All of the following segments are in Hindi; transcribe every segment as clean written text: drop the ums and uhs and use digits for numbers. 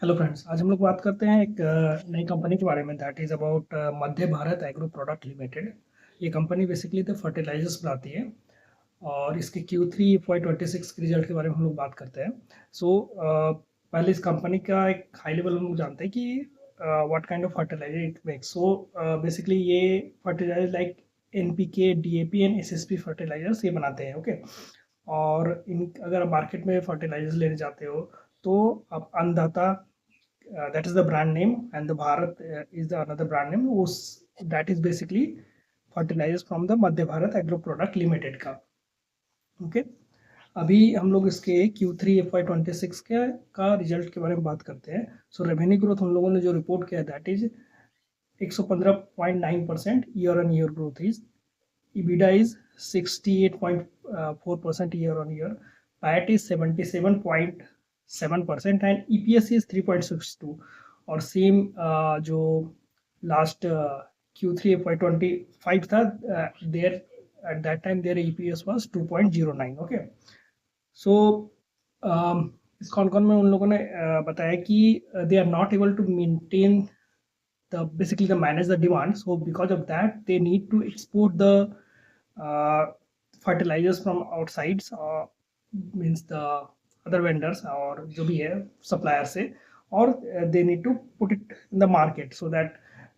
हेलो फ्रेंड्स, आज हम लोग बात करते हैं एक नई कंपनी के बारे में, that is about Madhya Bharat agro product limited. ये कंपनी बेसिकली तो फर्टिलाइजर्स बनाती है और इसके Q3 FY26 के रिजल्ट के बारे में हम लोग बात करते हैं। पहले इस कंपनी का एक हाई लेवल हम लोग जानते हैं कि what kind of fertiliser it makes. Basically ये fertiliser like NPK, DAP and SSP fertilisers ये बनाते हैं। ओके, और इन अगर आप मार्केट में फर्टिलाइजर्स लेने जाते हो तो आप अन्नदाता, that is the brand name, and the Bharat is the another brand name, उस that is basically fertilizers from the Madhya Bharat agro product limited का। ओके, अभी हम लोग इसके Q3 FY26 का रिजल्ट के बारे में बात करते हैं। रेवेन्यू ग्रोथ हम लोगों ने जो रिपोर्ट किया that is 115.9% year on year growth is. EBITDA is 68.4% year on year. PAT is 77.7% and EPS is 3.62। और सेम जो लास्ट Q3 FY25 था, there at that time their EPS was 2.09। Okay, so इस कॉन में उन लोगों ने बताया कि they are not able to maintain basically the manage the demand, so because of that they need to export the fertilizers from outsides, means the other vendors और जो भी है supplier से, और they need to put it in the market so that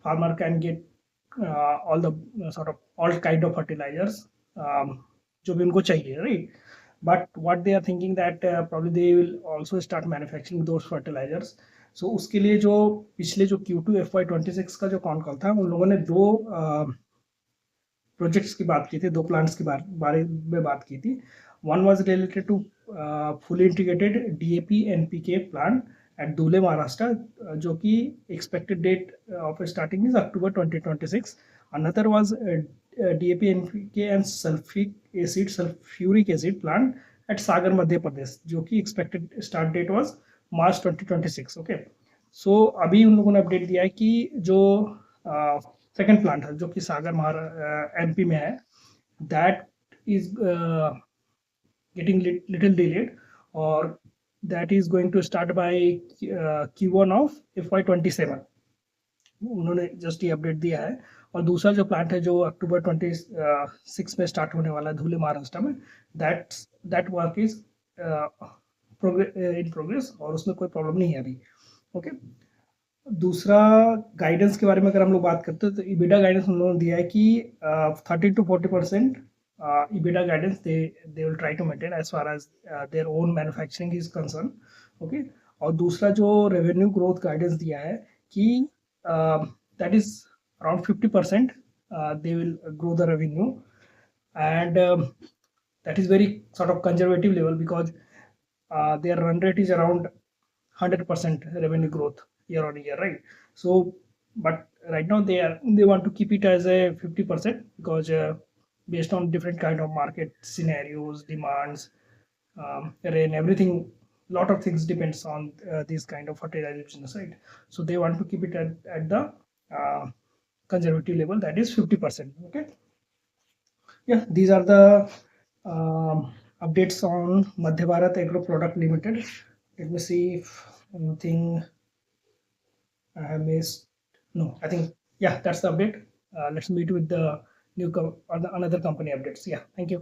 farmer can get all the sort of all kind of fertilizers जो भी उनको चाहिए, right? But what they are thinking that probably they will also start manufacturing those fertilizers। उसके लिए जो पिछले जो Q2 FY26 का जो कॉन कॉल था, उन लोगों ने दो प्रोजेक्ट्स की बात की थी, दो प्लांट्स के बारे में बात की थी। One was related to fully integrated DAP NPK plant at Dhule Maharashtra, जो कि expected date of starting is October 2026। Another was DAP NPK and sulphuric acid plant at Sagar Madhya Pradesh, जो कि expected start date was March 2026। Okay, so अभी उन लोगों ने अपडेट दिया है कि जो सेकेंड प्लांट है जो कि सागर MP में है, that is getting little delayed और that is going to start by Q1 of FY27। उन्होंने जस्ट ये अपडेट दिया है। और दूसरा जो प्लांट है जो October 26 में स्टार्ट होने वाला है धुले महाराष्ट्र में, that work is in progress और उसमें कोई प्रॉब्लम नहीं है अभी। ओके, दूसरा गाइडेंस के बारे में अगर हम लोग बात करते हैं तो EBITDA गाइडेंस हम लोगों ने दिया है कि 30 to 40% EBITDA guidance they will try to maintain as far as their own manufacturing is concern. Okay, और दूसरा जो रेवेन्यू ग्रोथ गाइडेंस दिया है कि that is around 50% they will grow the revenue, and that is very sort of conservative level because their run rate is around 100% revenue growth year on year, right? But right now they want to keep it as a 50% because based on different kind of market scenarios, demands, rain, everything, lot of things depends on this kind of fertilizer business, right? So they want to keep it at the conservative level, that is 50%. Okay, yeah, these are the updates on Madhya Bharat Agro Product Limited. Let me see if anything I have missed. No, I think, yeah, that's the update. Let's meet with the another company updates. Yeah, thank you.